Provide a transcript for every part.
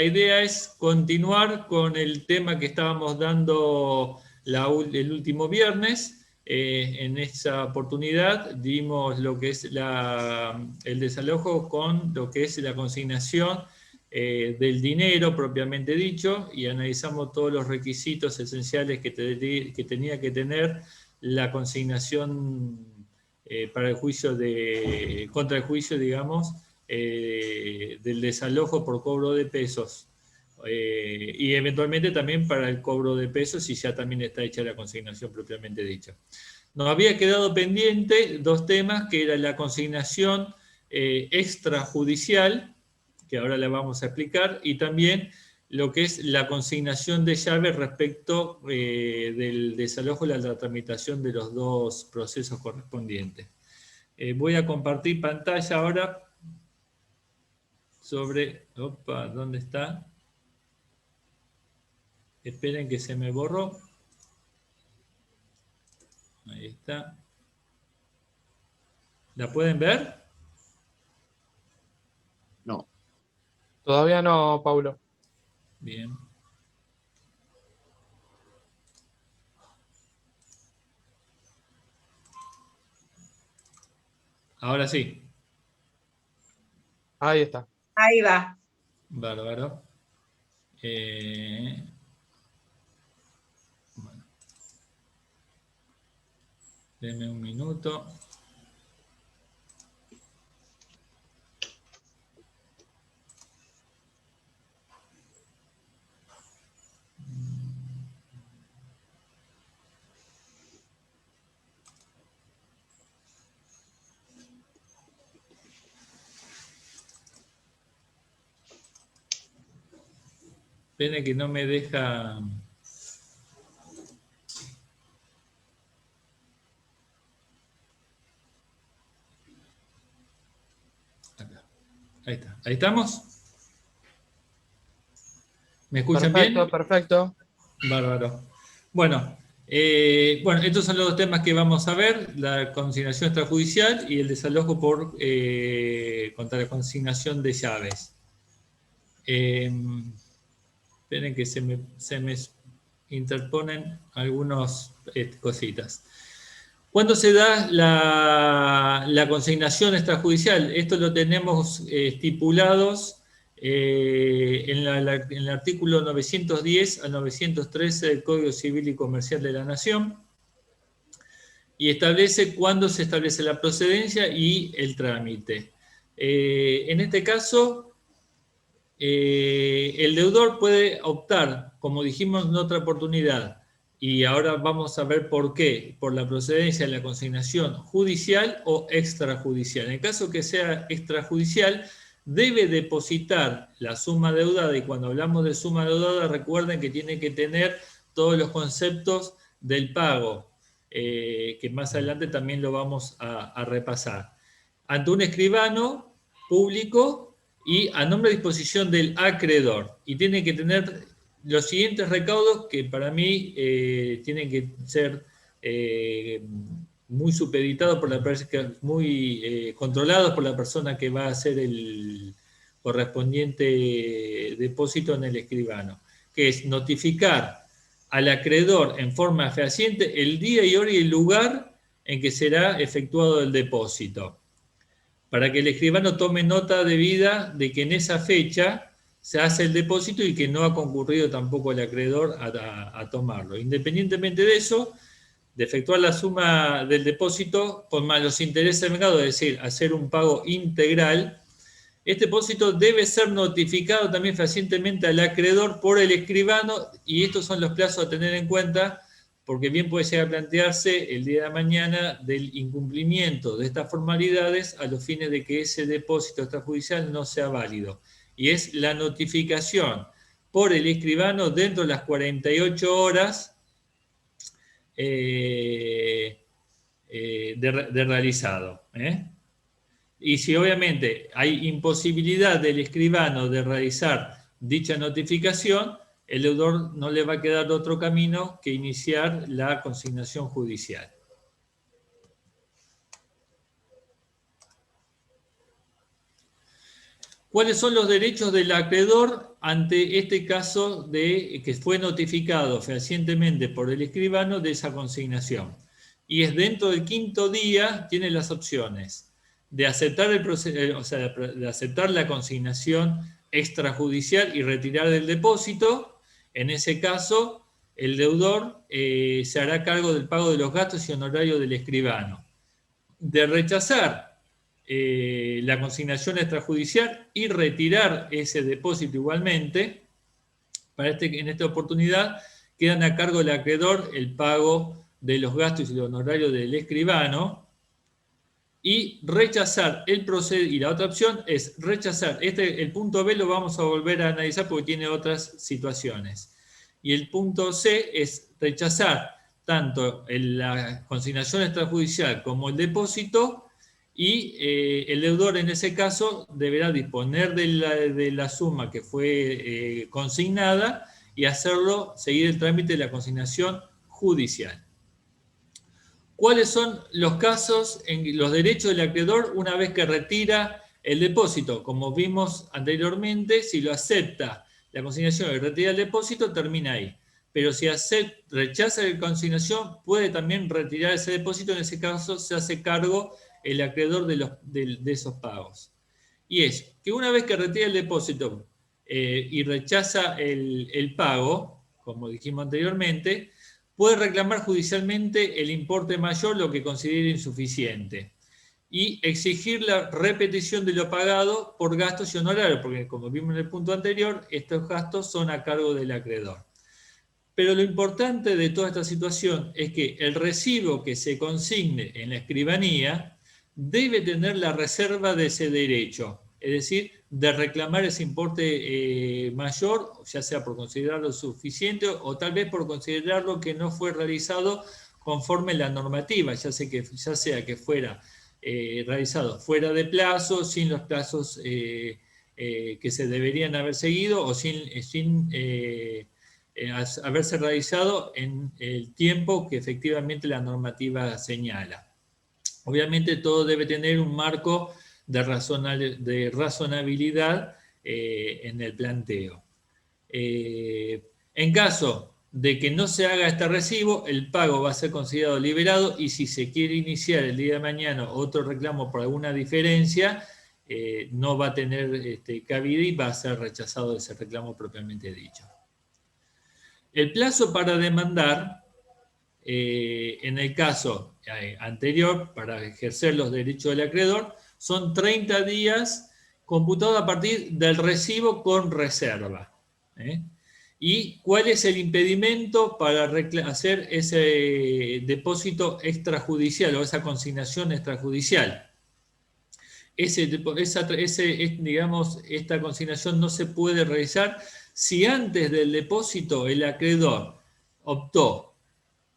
la idea es continuar con el tema que estábamos dando el último viernes. En esa oportunidad dimos lo que es el desalojo con lo que es la consignación del dinero propiamente dicho, y analizamos todos los requisitos esenciales que tenía que tener la consignación para el juicio contra el juicio, digamos, del desalojo por cobro de pesos. Y eventualmente también para el cobro de pesos si ya también está hecha la consignación propiamente dicha. Nos había quedado pendiente dos temas, que era la consignación extrajudicial, que ahora la vamos a explicar, y también lo que es la consignación de llave respecto del desalojo y la tramitación de los dos procesos correspondientes. Voy a compartir pantalla ahora sobre... Opa, ¿dónde está? Esperen que se me borró. Ahí está. ¿La pueden ver? No. Todavía no, Paulo. Bien. Ahora sí. Ahí está. Ahí va. Bárbaro. Bueno. Denme un minuto. Esperen que no me deja... Acá. Ahí está. ¿Ahí estamos? ¿Me escuchan Perfecto, bien? perfecto. Bárbaro. Bueno, estos son los dos temas que vamos a ver, la consignación extrajudicial y el desalojo contra la consignación de llaves. Esperen que se me interponen algunas cositas. ¿Cuándo se da la consignación extrajudicial? Esto lo tenemos estipulados en el artículo 910 al 913 del Código Civil y Comercial de la Nación, y establece cuándo se establece la procedencia y el trámite. En este caso, el deudor puede optar, como dijimos en otra oportunidad, y ahora vamos a ver por qué, por la procedencia de la consignación judicial o extrajudicial. En el caso que sea extrajudicial, debe depositar la suma deudada, y cuando hablamos de suma deudada, recuerden que tiene que tener todos los conceptos del pago, que más adelante también lo vamos a repasar, ante un escribano público y a nombre de disposición del acreedor. Y tiene que tener los siguientes recaudos que para mí tienen que ser muy supeditados por la persona, muy controlados por la persona que va a hacer el correspondiente depósito en el escribano, que es notificar al acreedor en forma fehaciente el día y hora y el lugar en que será efectuado el depósito, para que el escribano tome nota debida de que en esa fecha se hace el depósito y que no ha concurrido tampoco el acreedor a tomarlo. Independientemente de eso, de efectuar la suma del depósito con más los intereses vengados, es decir, hacer un pago integral, este depósito debe ser notificado también fehacientemente al acreedor por el escribano, y estos son los plazos a tener en cuenta, porque bien puede llegar a plantearse el día de mañana del incumplimiento de estas formalidades a los fines de que ese depósito extrajudicial no sea válido. Y es la notificación por el escribano dentro de las 48 horas de realizado. Y si obviamente hay imposibilidad del escribano de realizar dicha notificación, el deudor no le va a quedar otro camino que iniciar la consignación judicial. ¿Cuáles son los derechos del acreedor ante este caso de que fue notificado fehacientemente por el escribano de esa consignación? Y es dentro del 5.º día, tiene las opciones de aceptar de aceptar la consignación extrajudicial y retirar del depósito. En ese caso, el deudor se hará cargo del pago de los gastos y honorarios del escribano. De rechazar la consignación extrajudicial y retirar ese depósito igualmente, en esta oportunidad quedan a cargo del acreedor el pago de los gastos y los honorarios del escribano. Y rechazar el procedimiento. Y la otra opción es rechazar. El punto B lo vamos a volver a analizar porque tiene otras situaciones. Y el punto C es rechazar tanto la consignación extrajudicial como el depósito, y el deudor en ese caso deberá disponer de la suma que fue consignada y seguir el trámite de la consignación judicial. ¿Cuáles son los casos en los derechos del acreedor una vez que retira el depósito? Como vimos anteriormente, si lo acepta la consignación y retira el depósito, termina ahí. Pero si rechaza la consignación, puede también retirar ese depósito. En ese caso, se hace cargo el acreedor de esos pagos. Y es que una vez que retira el depósito y rechaza el pago, como dijimos anteriormente, puede reclamar judicialmente el importe mayor, lo que considere insuficiente, y exigir la repetición de lo pagado por gastos y honorarios, porque como vimos en el punto anterior, estos gastos son a cargo del acreedor. Pero lo importante de toda esta situación es que el recibo que se consigne en la escribanía debe tener la reserva de ese derecho, es decir, de reclamar ese importe mayor, ya sea por considerarlo suficiente o tal vez por considerarlo que no fue realizado conforme la normativa, ya sea que fuera realizado fuera de plazo, sin los plazos que se deberían haber seguido o sin haberse realizado en el tiempo que efectivamente la normativa señala. Obviamente todo debe tener un marco de razonabilidad en el planteo. En caso de que no se haga este recibo, el pago va a ser considerado liberado, y si se quiere iniciar el día de mañana otro reclamo por alguna diferencia, no va a tener cabida y va a ser rechazado ese reclamo propiamente dicho. El plazo para demandar, en el caso anterior, para ejercer los derechos del acreedor, son 30 días computados a partir del recibo con reserva. ¿Y cuál es el impedimento para hacer ese depósito extrajudicial o esa consignación extrajudicial? Esta consignación no se puede realizar si antes del depósito el acreedor optó,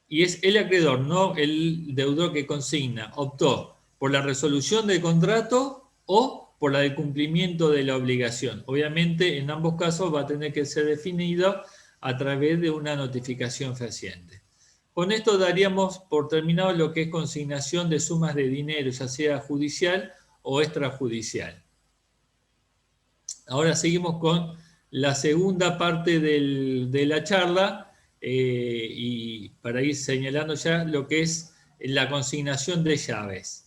y es el acreedor, no el deudor que consigna, optó por la resolución del contrato o por la del cumplimiento de la obligación. Obviamente, en ambos casos va a tener que ser definido a través de una notificación fehaciente. Con esto daríamos por terminado lo que es consignación de sumas de dinero, ya sea judicial o extrajudicial. Ahora seguimos con la segunda parte de la charla, y para ir señalando ya lo que es la consignación de llaves,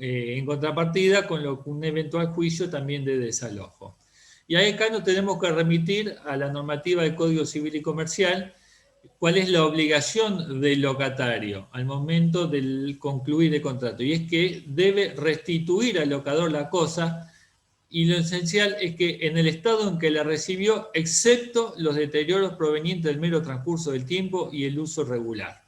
en contrapartida con un eventual juicio también de desalojo. Y ahí acá nos tenemos que remitir a la normativa del Código Civil y Comercial, cuál es la obligación del locatario al momento de concluir el contrato, y es que debe restituir al locador la cosa, y lo esencial es que en el estado en que la recibió, excepto los deterioros provenientes del mero transcurso del tiempo y el uso regular.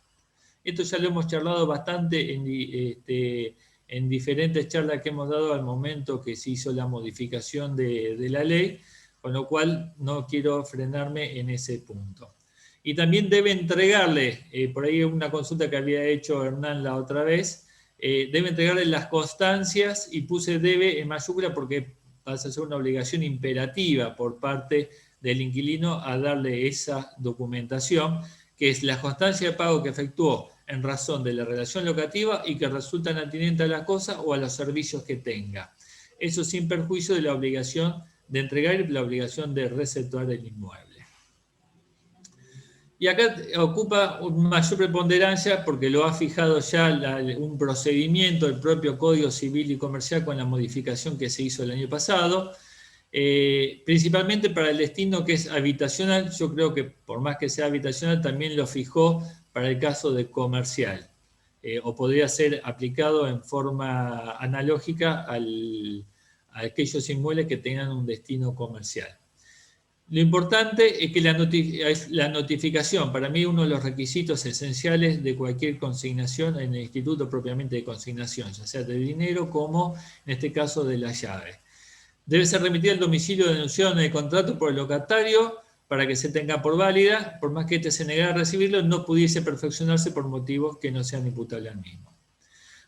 Esto ya lo hemos charlado bastante en diferentes charlas que hemos dado al momento que se hizo la modificación de la ley, con lo cual no quiero frenarme en ese punto. Y también debe entregarle, por ahí una consulta que había hecho Hernán la otra vez, debe entregarle las constancias, y puse debe en mayúscula porque pasa a ser una obligación imperativa por parte del inquilino a darle esa documentación, que es la constancia de pago que efectuó en razón de la relación locativa y que resultan atinentes a la cosa o a los servicios que tenga. eso sin perjuicio de la obligación de entregar y la obligación de receptuar el inmueble. Y acá ocupa mayor preponderancia porque lo ha fijado ya un procedimiento del propio Código Civil y Comercial con la modificación que se hizo el año pasado, principalmente para el destino que es habitacional. Yo creo que por más que sea habitacional también lo fijó para el caso de comercial, o podría ser aplicado en forma analógica a aquellos inmuebles que tengan un destino comercial. Lo importante es que la notificación, para mí, uno de los requisitos esenciales de cualquier consignación en el instituto propiamente de consignación, ya sea de dinero como, en este caso, de la llave. Debe ser remitida al domicilio denunciado en el contrato por el locatario para que se tenga por válida, por más que éste se negara a recibirlo, no pudiese perfeccionarse por motivos que no sean imputables al mismo.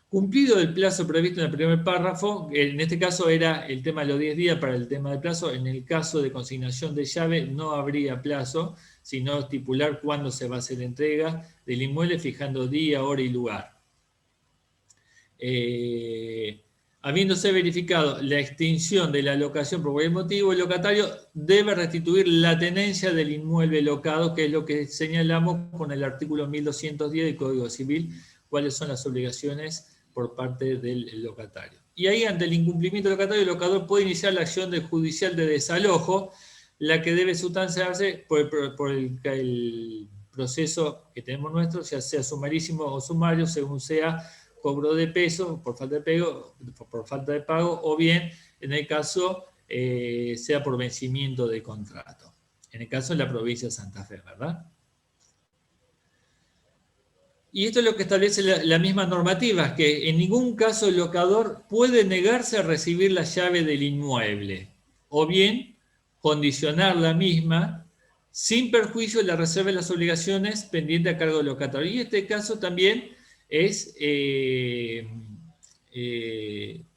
Cumplido el plazo previsto en el primer párrafo, en este caso era el tema de los 10 días para el tema del plazo, en el caso de consignación de llave no habría plazo, sino estipular cuándo se va a hacer la entrega del inmueble fijando día, hora y lugar. Habiéndose verificado la extinción de la locación por cualquier motivo, el locatario debe restituir la tenencia del inmueble locado, que es lo que señalamos con el artículo 1210 del Código Civil, cuáles son las obligaciones por parte del locatario. Y ahí, ante el incumplimiento del locatario, el locador puede iniciar la acción judicial de desalojo, la que debe sustanciarse por el proceso que tenemos nuestro, ya sea sumarísimo o sumario, según sea cobro de peso por falta de pago, o bien, en el caso, sea por vencimiento de contrato. En el caso de la provincia de Santa Fe, ¿verdad? Y esto es lo que establece la misma normativa, que en ningún caso el locador puede negarse a recibir la llave del inmueble, o bien condicionar la misma sin perjuicio de la reserva de las obligaciones pendientes a cargo del locatario. Y este caso también es,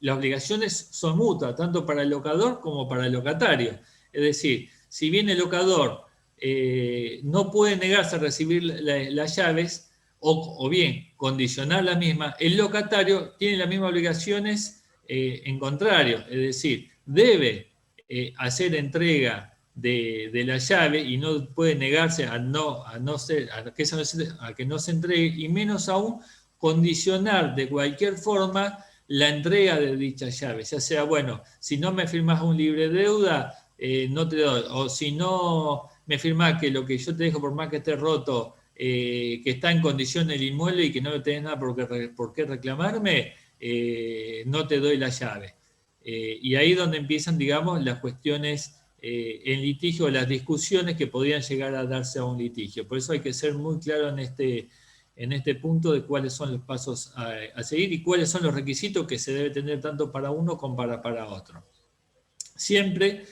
las obligaciones son mutuas, tanto para el locador como para el locatario. Es decir, si bien el locador no puede negarse a recibir las llaves, o bien condicionar la misma, el locatario tiene las mismas obligaciones en contrario, es decir, debe hacer entrega de la llave y no puede negarse a que no se entregue, y menos aún condicionar de cualquier forma la entrega de dicha llave, ya sea, bueno, si no me firmas un libre deuda, no te doy, o si no me firmas que lo que yo te dejo, por más que esté roto, que está en condición el inmueble y que no tenés nada por qué reclamarme, no te doy la llave. Y ahí es donde empiezan, digamos, las cuestiones en litigio, las discusiones que podrían llegar a darse a un litigio. Por eso hay que ser muy claro en este punto de cuáles son los pasos a seguir y cuáles son los requisitos que se debe tener tanto para uno como para otro. Siempre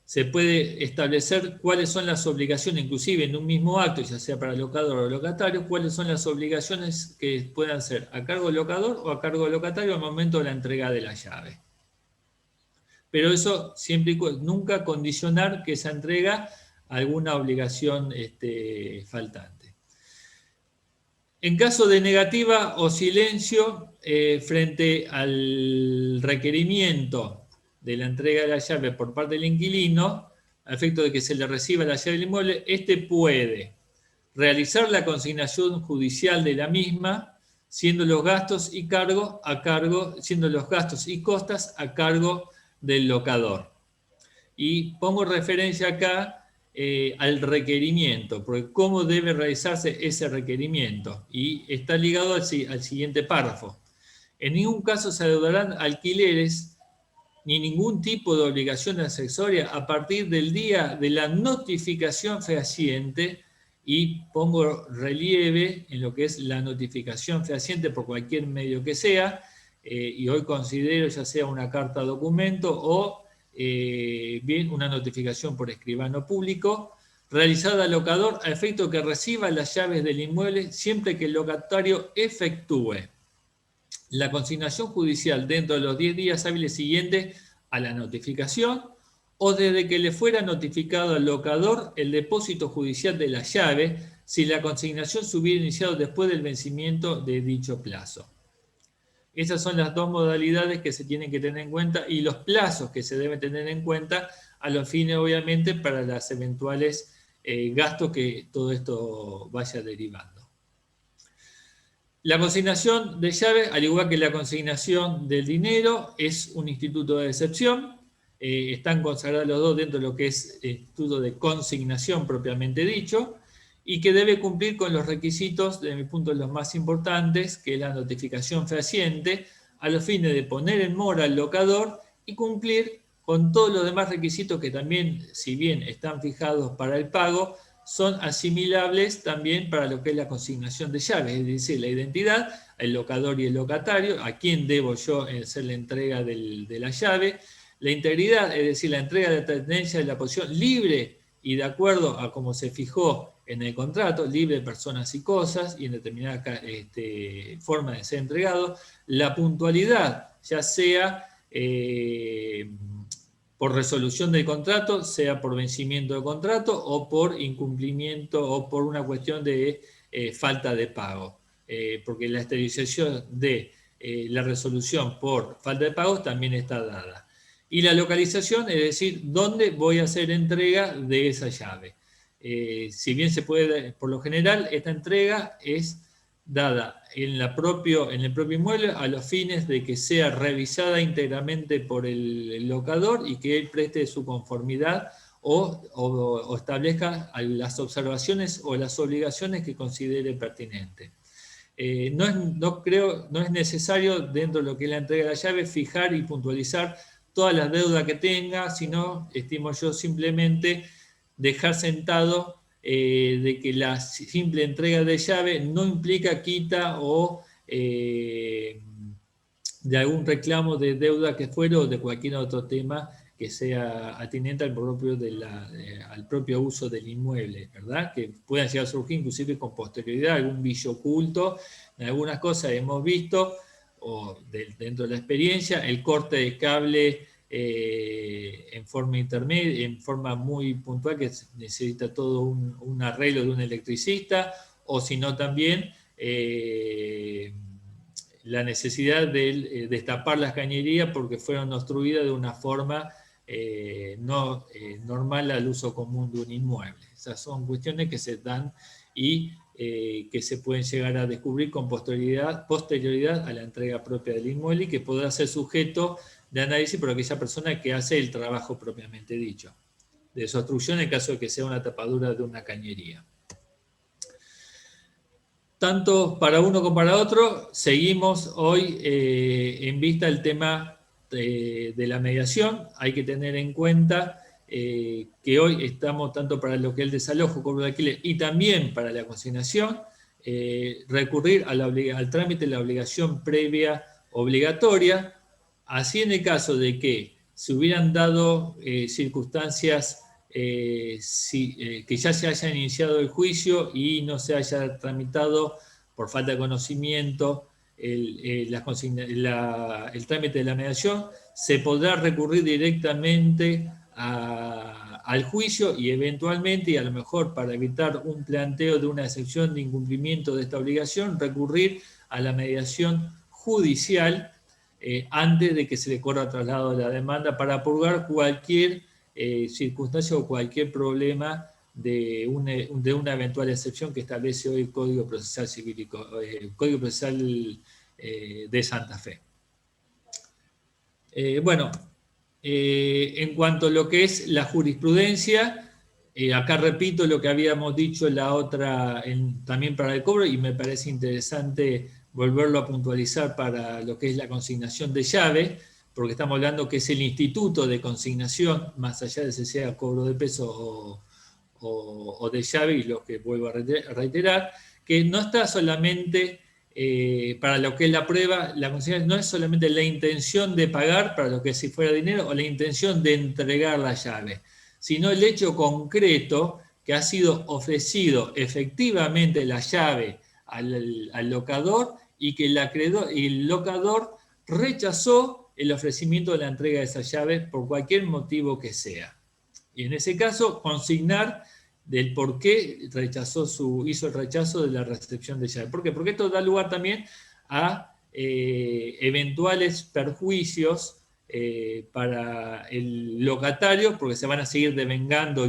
se puede establecer cuáles son las obligaciones, inclusive en un mismo acto, ya sea para el locador o locatario, cuáles son las obligaciones que puedan ser a cargo del locador o a cargo del locatario al momento de la entrega de la llave. Pero eso siempre y nunca condicionar que esa entrega a alguna obligación faltante. En caso de negativa o silencio frente al requerimiento de la entrega de la llave por parte del inquilino, a efecto de que se le reciba la llave del inmueble, éste puede realizar la consignación judicial de la misma, siendo los gastos y siendo los gastos y costas a cargo del locador. Y pongo referencia acá al requerimiento, porque cómo debe realizarse ese requerimiento, y está ligado al siguiente párrafo. En ningún caso se adeudarán alquileres ni ningún tipo de obligación accesoria a partir del día de la notificación fehaciente, y pongo relieve en lo que es la notificación fehaciente por cualquier medio que sea, y hoy considero ya sea una carta documento o bien una notificación por escribano público, realizada al locador a efecto que reciba las llaves del inmueble siempre que el locatario efectúe la consignación judicial dentro de los 10 días hábiles siguientes a la notificación, o desde que le fuera notificado al locador el depósito judicial de la llave, si la consignación se hubiera iniciado después del vencimiento de dicho plazo. Esas son las dos modalidades que se tienen que tener en cuenta y los plazos que se deben tener en cuenta a los fines, obviamente, para los eventuales gastos que todo esto vaya derivando. La consignación de llaves, al igual que la consignación del dinero, es un instituto de excepción. Están consagrados los dos dentro de lo que es el instituto de consignación propiamente dicho, y que debe cumplir con los requisitos, desde mi punto, los más importantes, que es la notificación fehaciente, a los fines de poner en mora al locador y cumplir con todos los demás requisitos que también, si bien están fijados para el pago, son asimilables también para lo que es la consignación de llaves, es decir, la identidad, el locador y el locatario, a quién debo yo hacer la entrega de la llave, la integridad, es decir, la entrega de la tendencia de la posición libre y de acuerdo a cómo se fijó en el contrato, libre de personas y cosas y en determinada forma de ser entregado, la puntualidad, ya sea por resolución del contrato, sea por vencimiento del contrato o por incumplimiento o por una cuestión de falta de pago. Porque la esterilización de la resolución por falta de pago también está dada. Y la localización, es decir, dónde voy a hacer entrega de esa llave. Si bien se puede, por lo general, esta entrega es dada en el propio inmueble a los fines de que sea revisada íntegramente por el locador y que él preste su conformidad o establezca las observaciones o las obligaciones que considere pertinentes. No es necesario, dentro de lo que es la entrega de la llave, fijar y puntualizar todas las deudas que tenga, sino, estimo yo, simplemente dejar sentado de que la simple entrega de llave no implica quita o de algún reclamo de deuda que fuera o de cualquier otro tema que sea atinente al propio uso del inmueble, ¿verdad? Que puedan llegar a surgir inclusive con posterioridad, algún vicio oculto. En algunas cosas hemos visto, o dentro de la experiencia, el corte de cable en forma intermedia, en forma muy puntual, que necesita todo un arreglo de un electricista, o si no también la necesidad de destapar las cañerías porque fueron obstruidas de una forma no normal al uso común de un inmueble. Esas son cuestiones que se dan y que se pueden llegar a descubrir con posterioridad a la entrega propia del inmueble y que podrá ser sujeto de análisis por aquella persona que hace el trabajo propiamente dicho, de desobstrucción en caso de que sea una tapadura de una cañería. Tanto para uno como para otro, seguimos hoy en vista el tema de la mediación. Hay que tener en cuenta que hoy estamos tanto para lo que es el desalojo, cobro de alquiler y también para la consignación, recurrir al trámite de la obligación previa obligatoria, así en el caso de que se hubieran dado circunstancias que ya se haya iniciado el juicio y no se haya tramitado por falta de conocimiento el trámite de la mediación, se podrá recurrir directamente al juicio y eventualmente, y a lo mejor para evitar un planteo de una excepción de incumplimiento de esta obligación, recurrir a la mediación judicial antes de que se le corra traslado de la demanda para purgar cualquier circunstancia o cualquier problema de una eventual excepción que establece hoy el Código Procesal Civil Código Procesal de Santa Fe. En cuanto a lo que es la jurisprudencia, acá repito lo que habíamos dicho en la otra, también para el cobro, y me parece interesante volverlo a puntualizar para lo que es la consignación de llave, porque estamos hablando que es el instituto de consignación, más allá de si sea cobro de peso o de llave, y lo que vuelvo a reiterar, que no está solamente para lo que es la prueba, la consignación no es solamente la intención de pagar para lo que si fuera dinero o la intención de entregar la llave, sino el hecho concreto que ha sido ofrecido efectivamente la llave al locador y que el locador rechazó el ofrecimiento de la entrega de esa llave por cualquier motivo que sea. Y en ese caso, consignar del por qué hizo el rechazo de la recepción de llave. ¿Por qué? Porque esto da lugar también a eventuales perjuicios para el locatario, porque se van a seguir devengando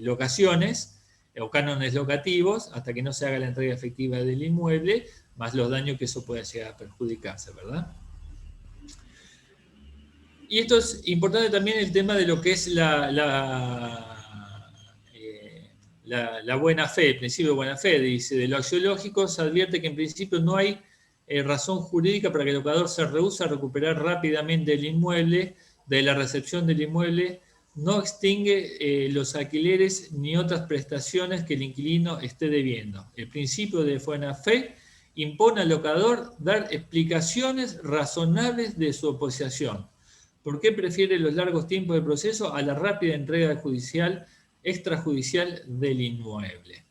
locaciones o cánones locativos hasta que no se haga la entrega efectiva del inmueble, más los daños que eso pueda llegar a perjudicarse, ¿verdad? Y esto es importante también el tema de lo que es la buena fe, el principio de buena fe. Dice, de lo axiológico se advierte que en principio no hay razón jurídica para que el locador se rehúse a recuperar rápidamente el inmueble de la recepción del inmueble, no extingue los alquileres ni otras prestaciones que el inquilino esté debiendo. El principio de buena fe impone al locador dar explicaciones razonables de su oposición. ¿Por qué prefiere los largos tiempos de proceso a la rápida entrega extrajudicial del inmueble?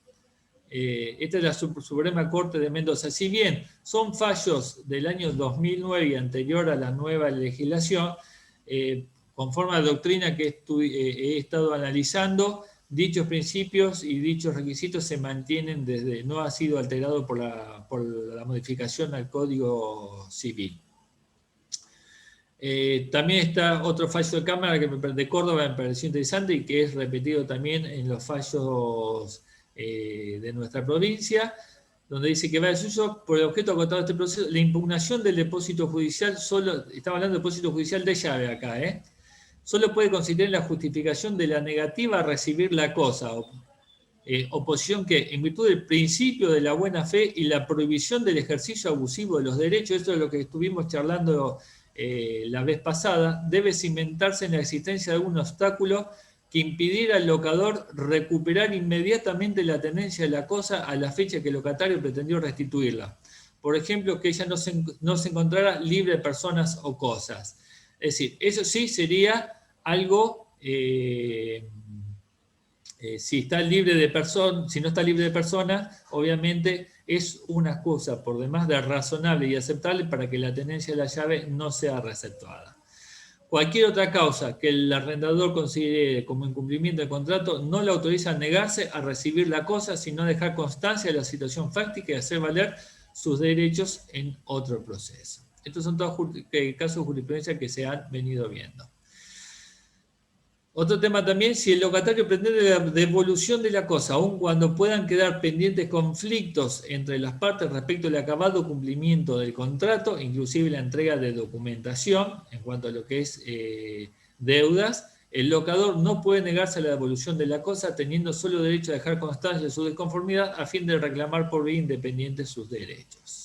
Esta es la Suprema Corte de Mendoza. Si bien son fallos del año 2009 y anterior a la nueva legislación, conforme a la doctrina que he estado analizando, dichos principios y dichos requisitos se mantienen no ha sido alterado por la modificación al Código Civil. También está otro fallo de Cámara de Córdoba, me pareció interesante y que es repetido también en los fallos de nuestra provincia, donde dice que va de suyo por el objeto acotado de este proceso, la impugnación del depósito judicial, estamos hablando de depósito judicial de llave acá, solo puede considerar la justificación de la negativa a recibir la cosa, oposición que, en virtud del principio de la buena fe y la prohibición del ejercicio abusivo de los derechos, esto es lo que estuvimos charlando la vez pasada, debe cimentarse en la existencia de algún obstáculo que impidiera al locador recuperar inmediatamente la tenencia de la cosa a la fecha que el locatario pretendió restituirla. Por ejemplo, que ella no se encontrara libre de personas o cosas. Es decir, eso sí sería algo, si no está libre de personas, obviamente es una excusa por demás de razonable y aceptable para que la tenencia de la llave no sea receptuada. Cualquier otra causa que el arrendador considere como incumplimiento del contrato no le autoriza a negarse a recibir la cosa, sino dejar constancia de la situación fáctica y hacer valer sus derechos en otro proceso. Estos son todos casos de jurisprudencia que se han venido viendo. Otro tema también, si el locatario pretende la devolución de la cosa, aun cuando puedan quedar pendientes conflictos entre las partes respecto al acabado cumplimiento del contrato, inclusive la entrega de documentación en cuanto a lo que es deudas, el locador no puede negarse a la devolución de la cosa, teniendo solo derecho a dejar constancia de su desconformidad a fin de reclamar por vía independiente sus derechos.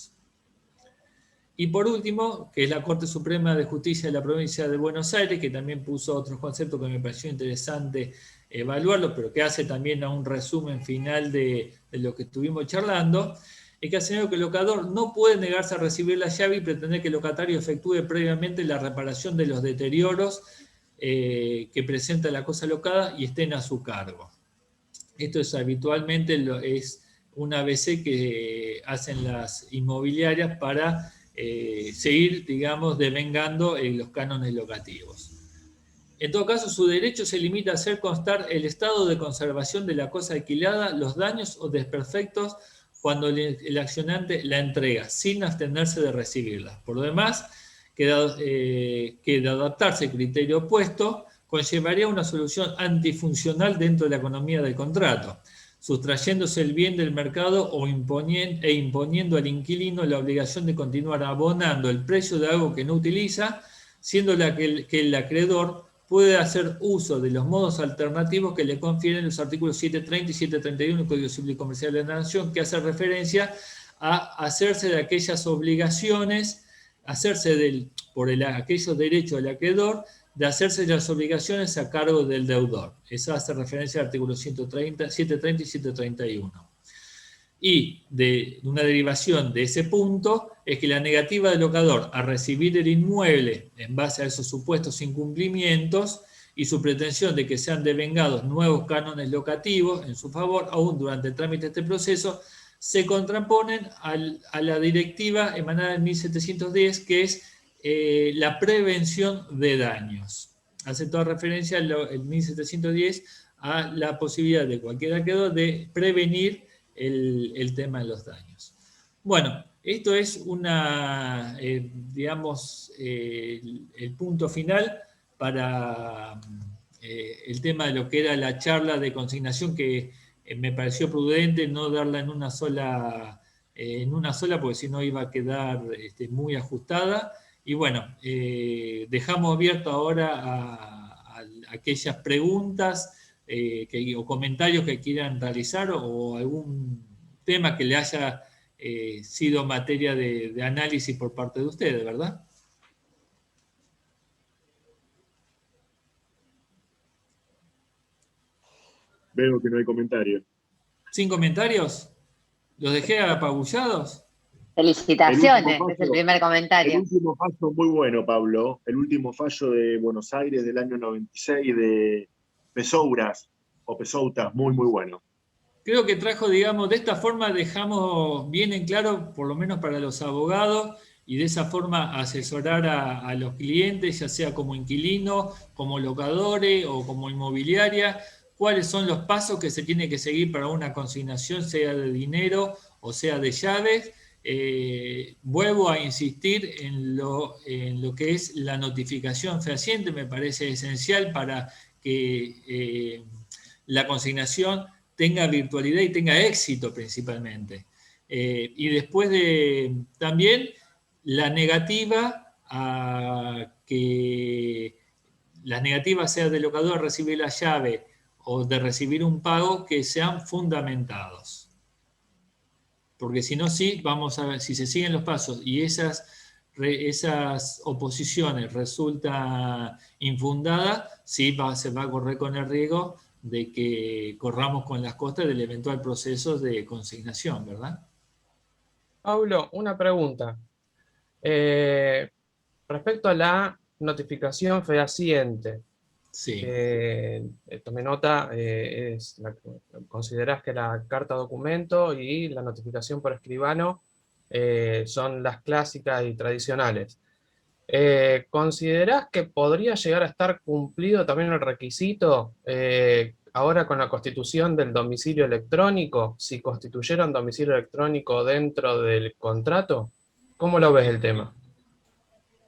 Y por último, que es la Corte Suprema de Justicia de la Provincia de Buenos Aires, que también puso otros conceptos que me pareció interesante evaluarlos, pero que hace también a un resumen final de lo que estuvimos charlando, es que ha señalado que el locador no puede negarse a recibir la llave y pretender que el locatario efectúe previamente la reparación de los deterioros que presenta la cosa locada y estén a su cargo. Esto es habitualmente es un ABC que hacen las inmobiliarias para seguir, digamos, devengando los cánones locativos. En todo caso, su derecho se limita a hacer constar el estado de conservación de la cosa alquilada, los daños o desperfectos cuando el accionante la entrega, sin abstenerse de recibirla. Por lo demás, que de adaptarse al criterio opuesto, conllevaría una solución antifuncional dentro de la economía del contrato, sustrayéndose el bien del mercado e imponiendo al inquilino la obligación de continuar abonando el precio de algo que no utiliza, siendo que el acreedor puede hacer uso de los modos alternativos que le confieren los artículos 730 y 731 del Código Civil y Comercial de la Nación, que hace referencia a hacerse de aquellas obligaciones, aquellos derechos del acreedor, de hacerse las obligaciones a cargo del deudor. Esa hace referencia al artículo 730 y 731. Y de una derivación de ese punto es que la negativa del locador a recibir el inmueble en base a esos supuestos incumplimientos y su pretensión de que sean devengados nuevos cánones locativos en su favor, aún durante el trámite de este proceso, se contraponen a la directiva emanada en 1710, que es la prevención de daños. Hace toda referencia en 1710 a la posibilidad de cualquier acreedor de prevenir el tema de los daños. Bueno, Esto es digamos, el punto final para el tema de lo que era la charla de consignación, que me pareció prudente no darla en una sola, porque si no iba a quedar muy ajustada. Y bueno, dejamos abierto ahora a aquellas preguntas o comentarios que quieran realizar, o algún tema que le haya sido materia de análisis por parte de ustedes, ¿verdad? Veo que no hay comentarios. ¿Sin comentarios? ¿Los dejé apabullados? Felicitaciones, es el primer comentario. El último fallo muy bueno, Pablo. El último fallo de Buenos Aires del año 96 de Pesouras, o Pesoutas, muy, muy bueno. Creo que trajo, digamos, de esta forma dejamos bien en claro, por lo menos para los abogados, y de esa forma asesorar a los clientes, ya sea como inquilino, como locadores o como inmobiliaria, cuáles son los pasos que se tiene que seguir para una consignación, sea de dinero o sea de llaves. Vuelvo a insistir en lo que es la notificación fehaciente. Me parece esencial para que la consignación tenga virtualidad y tenga éxito principalmente. Y después también la negativa a que las negativas, sea del locador a recibir la llave o de recibir un pago, que sean fundamentados. Porque si no, sí, vamos a ver, si se siguen los pasos y esas oposiciones resultan infundadas, sí se va a correr con el riesgo de que corramos con las costas del eventual proceso de consignación, ¿verdad? Pablo, una pregunta. Respecto a la notificación fehaciente, Sí. tomé nota, considerás que la carta documento y la notificación por escribano son las clásicas y tradicionales. ¿Considerás que podría llegar a estar cumplido también el requisito ahora con la constitución del domicilio electrónico? Si constituyeron domicilio electrónico dentro del contrato, ¿cómo lo ves el tema?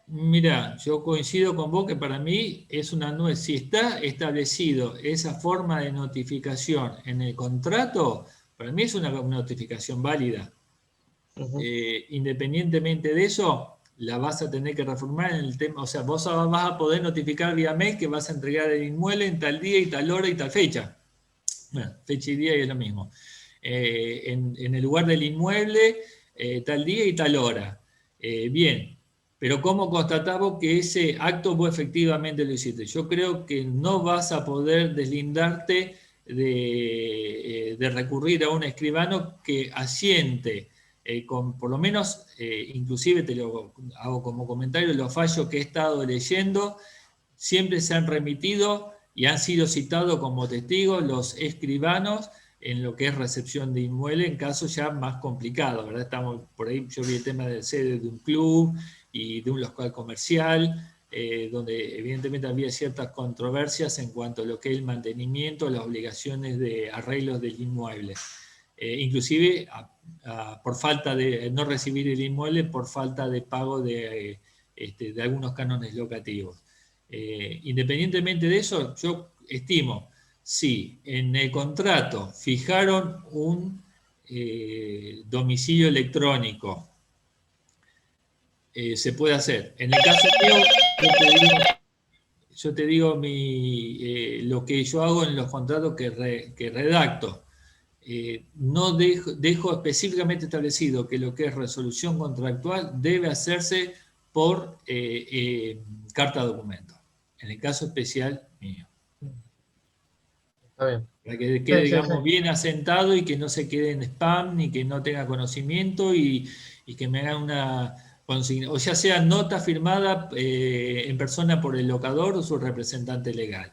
Mira, yo coincido con vos que para mí es una nuez. Si está establecido esa forma de notificación en el contrato, para mí es una notificación válida. Independientemente de eso, la vas a tener que reformar en el tema. O sea, vos vas a poder notificar vía mail que vas a entregar el inmueble en tal día y tal hora y tal fecha. Bueno, fecha y día es lo mismo. En el lugar del inmueble, tal día y tal hora. Bien. Pero ¿cómo constatamos que ese acto vos efectivamente lo hiciste? Yo creo que no vas a poder deslindarte de recurrir a un escribano que asiente, por lo menos, inclusive te lo hago como comentario, los fallos que he estado leyendo siempre se han remitido y han sido citados como testigos los escribanos en lo que es recepción de inmueble en casos ya más complicados, ¿verdad? Estamos por ahí, yo vi el tema de sede de un club y de un local comercial, donde evidentemente había ciertas controversias en cuanto a lo que es el mantenimiento, las obligaciones de arreglos del inmueble. Inclusive por falta de no recibir el inmueble, por falta de pago de algunos cánones locativos. Independientemente de eso, yo estimo, si en el contrato fijaron un domicilio electrónico, se puede hacer. En el caso mío, yo te digo lo que yo hago en los contratos que redacto. No dejo específicamente establecido que lo que es resolución contractual debe hacerse por carta documento, en el caso especial mío. Está bien. Para que quede, digamos, bien asentado y que no se quede en spam, ni que no tenga conocimiento y que me hagan una consigna, o ya sea nota firmada en persona por el locador o su representante legal.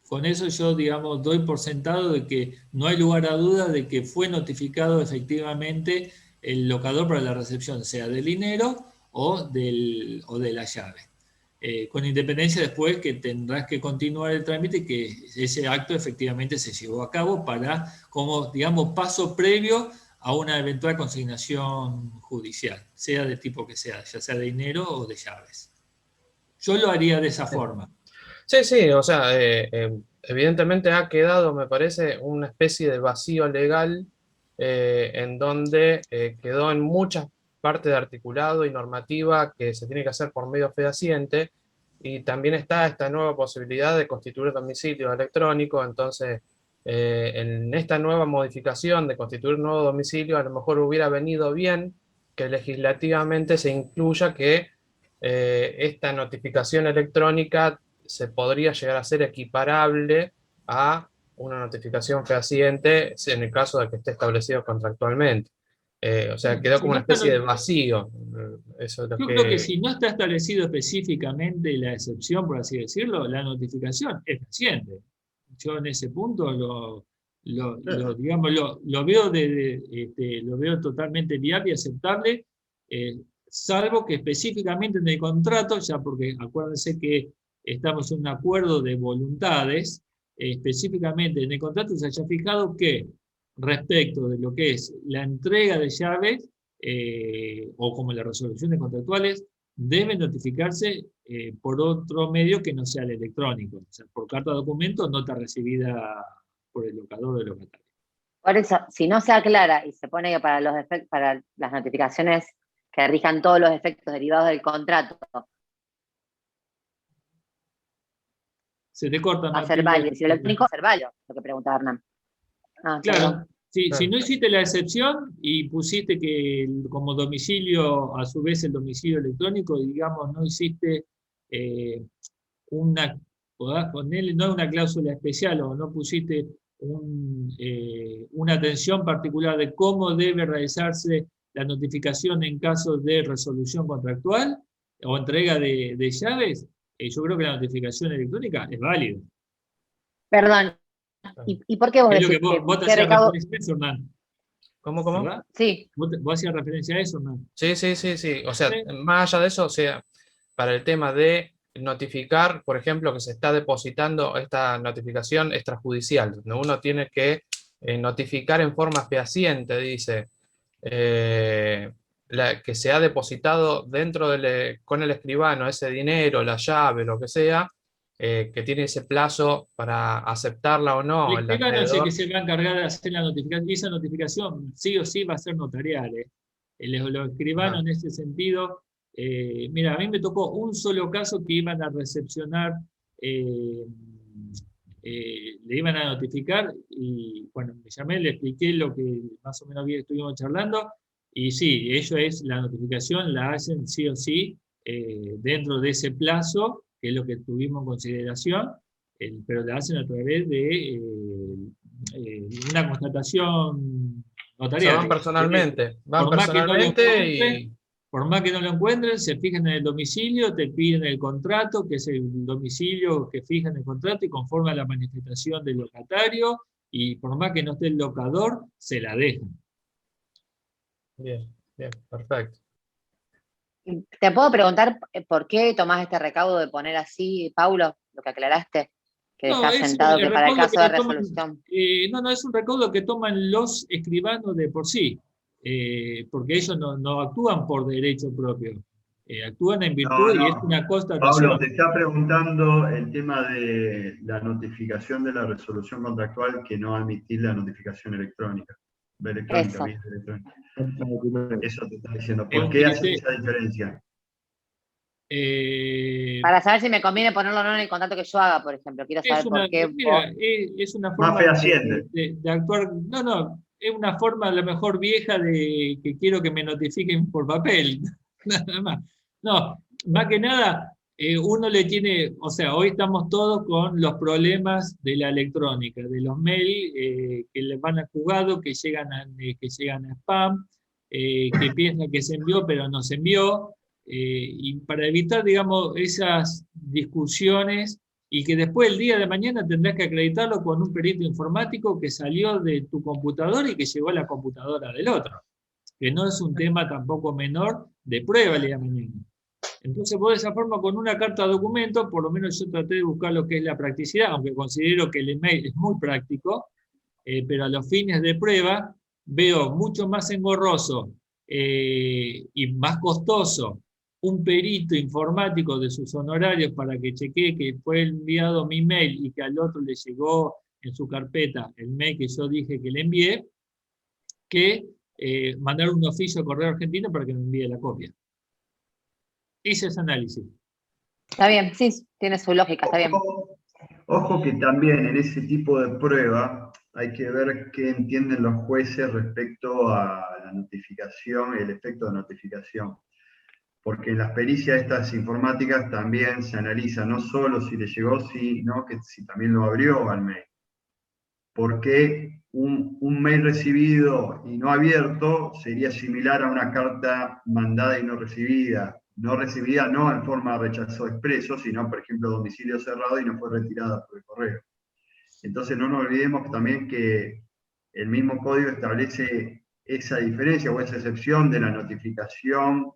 Con eso yo, digamos, doy por sentado de que no hay lugar a duda de que fue notificado efectivamente el locador para la recepción, sea del dinero o de la llave. Con independencia después que tendrás que continuar el trámite y que ese acto efectivamente se llevó a cabo como, digamos, paso previo a una eventual consignación judicial, sea de tipo que sea, ya sea de dinero o de llaves. Yo lo haría de esa forma. Sí, sí, o sea, evidentemente ha quedado, me parece, una especie de vacío legal en donde quedó en muchas partes de articulado y normativa que se tiene que hacer por medio fehaciente, y también está esta nueva posibilidad de constituir domicilio electrónico. Entonces, en esta nueva modificación de constituir nuevo domicilio, a lo mejor hubiera venido bien que legislativamente se incluya que esta notificación electrónica se podría llegar a ser equiparable a una notificación fehaciente en el caso de que esté establecido contractualmente. O sea, quedó como una especie de vacío. Eso es lo Yo creo que si no está establecido específicamente la excepción, por así decirlo, la notificación es fehaciente. Yo en ese punto digamos, lo veo, lo veo totalmente viable y aceptable, salvo que específicamente en el contrato, ya porque acuérdense que estamos en un acuerdo de voluntades, específicamente en el contrato se haya fijado que respecto de lo que es la entrega de llaves, o como las resoluciones contractuales, deben notificarse por otro medio que no sea el electrónico, o sea, por carta de documento, nota recibida por el locador o el locatario. Por eso, si no se aclara y se pone que para las notificaciones que rijan todos los efectos derivados del contrato, Se te corta, va a ser válido. Si lo electrónico va a ser válido, lo que preguntaba Hernán. Claro, si no hiciste la excepción y pusiste que como domicilio, a su vez el domicilio electrónico, digamos, no hiciste podás ponerle, no una cláusula especial, o no pusiste una atención particular de cómo debe realizarse la notificación en caso de resolución contractual o entrega de llaves, yo creo que la notificación electrónica es válida. Perdón, ¿y por qué vos decís que vos te hacías referencia a eso, Hernán? ¿Cómo? ¿Verdad? Sí. ¿Vos hacías referencia a eso, Hernán? Sí. O sea, más allá de eso, o sea, para el tema de notificar, por ejemplo, que se está depositando esta notificación extrajudicial, donde uno tiene que notificar en forma fehaciente, dice, que se ha depositado dentro con el escribano ese dinero, la llave, lo que sea, que tiene ese plazo para aceptarla o no. El escribano es el que se va a encargar de hacer la notificación, y esa notificación sí o sí va a ser notarial. Los escribanos en ese sentido, mira, a mí me tocó un solo caso que iban a recepcionar, le iban a notificar, y bueno, me llamé, le expliqué lo que más o menos bien estuvimos charlando, y sí, la notificación la hacen sí o sí dentro de ese plazo, que es lo que tuvimos en consideración, pero la hacen a través de una constatación notarial. O sea, van personalmente por más que no lo encuentren, se fijan en el domicilio, te piden el contrato, que es el domicilio que fija en el contrato y conforme a la manifestación del locatario, y por más que no esté el locador, se la dejan. Bien, perfecto. ¿Te puedo preguntar por qué tomás este recaudo de poner así, Paulo, lo que aclaraste? Que dejás sentado que para el caso de resolución. No, es un recaudo que toman los escribanos de por sí, porque ellos no actúan por derecho propio, actúan en virtud y es una constatación. Pablo, te está preguntando el tema de la notificación de la resolución contractual, que no emitir la notificación electrónica. Eso. Eso te está diciendo. ¿Por qué haces esa diferencia? Para saber si me conviene ponerlo o no en el contrato que yo haga, por ejemplo. Quiero saber por qué. Mira, es una forma de actuar. No, es una forma a lo mejor vieja de que quiero que me notifiquen por papel. Nada más. No, más que nada, uno le tiene, o sea, hoy estamos todos con los problemas de la electrónica, de los mails que les van a jugado, que llegan a spam, que piensan que se envió pero no se envió. Y para evitar, digamos, esas discusiones, y que después el día de mañana tendrás que acreditarlo con un perito informático que salió de tu computadora y que llegó a la computadora del otro, que no es un tema tampoco menor de prueba el día de mañana. Entonces vos de esa forma, con una carta de documento, por lo menos yo traté de buscar lo que es la practicidad, aunque considero que el email es muy práctico, pero a los fines de prueba, veo mucho más engorroso y más costoso un perito informático de sus honorarios para que chequee que fue enviado mi mail y que al otro le llegó en su carpeta el mail que yo dije que le envié, que mandar un oficio a Correo Argentino para que me envíe la copia. Hice ese análisis. Está bien, sí, tiene su lógica, está bien. Ojo que también en ese tipo de prueba hay que ver qué entienden los jueces respecto a la notificación, el efecto de notificación. Porque en las pericias estas informáticas también se analiza no solo si le llegó, sino que si también lo abrió al mail. Porque un mail recibido y no abierto sería similar a una carta mandada y no recibida. No recibida no en forma de rechazo expreso, sino, por ejemplo, domicilio cerrado y no fue retirada por el correo. Entonces no nos olvidemos también que el mismo código establece esa diferencia o esa excepción de la notificación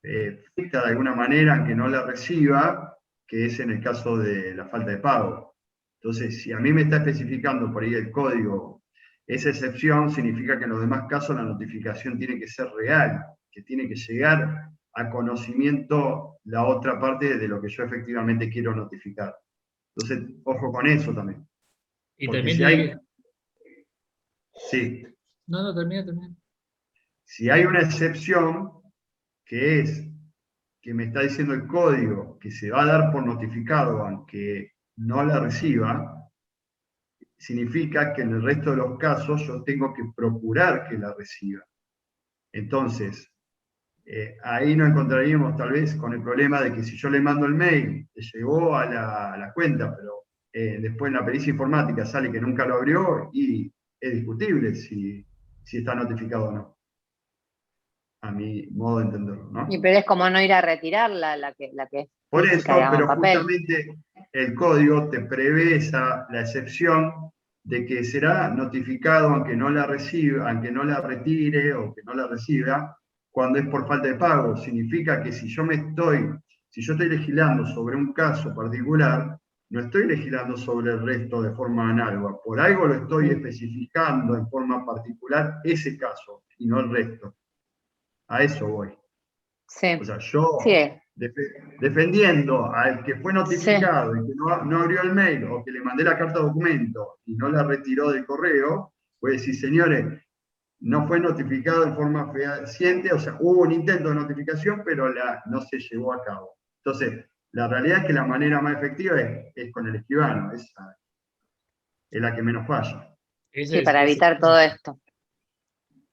afecta de alguna manera, aunque no la reciba, que es en el caso de la falta de pago. Entonces, si a mí me está especificando por ahí el código esa excepción, significa que en los demás casos la notificación tiene que ser real, que tiene que llegar a conocimiento la otra parte de lo que yo efectivamente quiero notificar. Entonces, ojo con eso también. Y porque también si hay... Sí. No, termina. Si hay una excepción, que es que me está diciendo el código que se va a dar por notificado aunque no la reciba, significa que en el resto de los casos yo tengo que procurar que la reciba. Entonces, ahí nos encontraríamos tal vez con el problema de que si yo le mando el mail, le llegó a la cuenta, pero después en la pericia informática sale que nunca lo abrió y es discutible si está notificado o no. A mi modo de entenderlo, ¿no? Y pero es como no ir a retirar la que es por física, eso, digamos, pero papel. justamente el código te prevé la excepción de que será notificado aunque no la reciba, aunque no la retire o que no la reciba, cuando es por falta de pago. Significa que si yo estoy legislando sobre un caso particular, no estoy legislando sobre el resto de forma análoga. Por algo lo estoy especificando en forma particular ese caso y no el resto. A eso voy. Sí. O sea, yo Sí. defendiendo al que fue notificado Sí. y que no abrió el mail o que le mandé la carta de documento y no la retiró del correo, voy a decir, señores, no fue notificado en forma fehaciente, o sea, hubo un intento de notificación, pero no se llevó a cabo. Entonces, la realidad es que la manera más efectiva es con el escribano, esa es la que menos falla. Sí, para evitar todo esto.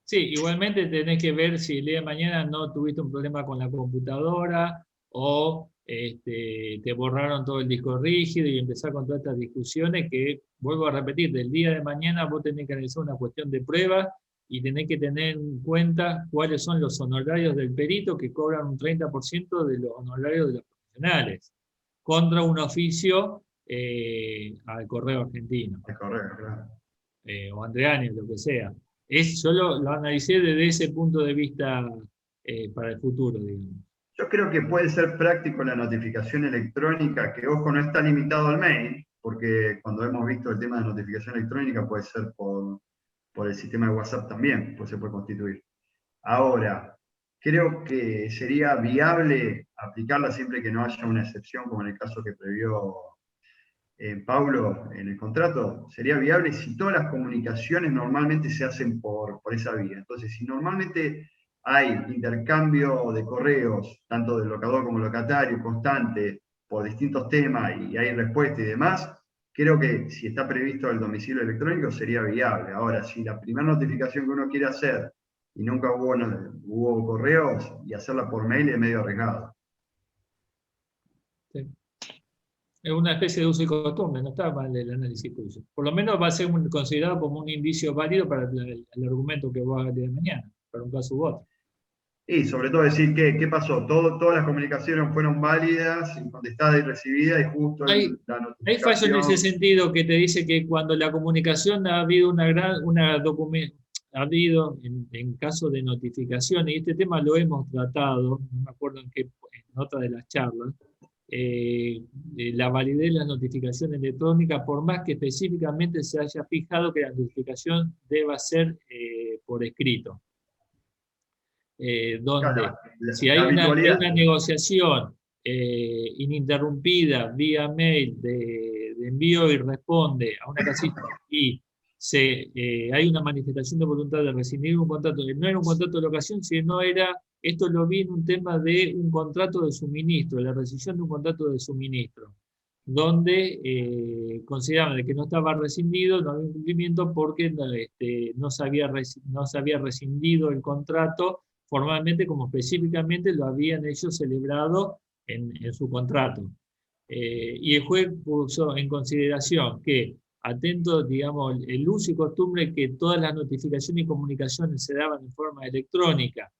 Sí, igualmente tenés que ver si el día de mañana no tuviste un problema con la computadora o te borraron todo el disco rígido y empezar con todas estas discusiones que, vuelvo a repetir, del día de mañana vos tenés que analizar una cuestión de prueba y tenés que tener en cuenta cuáles son los honorarios del perito que cobran un 30% de los honorarios de los profesionales contra un oficio al Correo Argentino. Al correo, claro. O Andreani, lo que sea. Yo lo analicé desde ese punto de vista para el futuro, digamos. Yo creo que puede ser práctico la notificación electrónica, que ojo, no está limitado al mail, porque cuando hemos visto el tema de notificación electrónica puede ser por el sistema de WhatsApp también, pues se puede constituir. Ahora, creo que sería viable aplicarla siempre que no haya una excepción, como en el caso que previó Pablo en el contrato. Sería viable si todas las comunicaciones normalmente se hacen por esa vía. Entonces, si normalmente hay intercambio de correos, tanto del locador como locatario, constante, por distintos temas, y hay respuesta y demás, creo que si está previsto el domicilio electrónico sería viable. Ahora, si la primera notificación que uno quiere hacer y nunca hubo correos, y hacerla por mail es medio arriesgado. Sí. Es una especie de uso y costumbre, no está mal el análisis tuyo. Por lo menos va a ser considerado como un indicio válido para el argumento que vos hagas de mañana, para un caso u otro. Y sobre todo decir, ¿qué pasó? Todas las comunicaciones fueron válidas, contestadas y recibidas, y justo la notificación... Hay fallo en ese sentido que te dice que cuando la comunicación ha habido en caso de notificación, y este tema lo hemos tratado, no me acuerdo en otra de las charlas, la validez de la notificación electrónica, por más que específicamente se haya fijado que la notificación deba ser por escrito. Donde si hay una negociación ininterrumpida vía mail de envío y responde a una casilla y hay una manifestación de voluntad de rescindir un contrato, que no era un contrato de locación, sino era, esto lo vi en un tema de un contrato de suministro, la rescisión de un contrato de suministro, donde consideraban que no estaba rescindido, no había incumplimiento porque no se había rescindido el contrato formalmente, como específicamente lo habían ellos celebrado en su contrato. Y el juez puso en consideración que, atento, digamos, el uso y costumbre que todas las notificaciones y comunicaciones se daban en forma electrónica,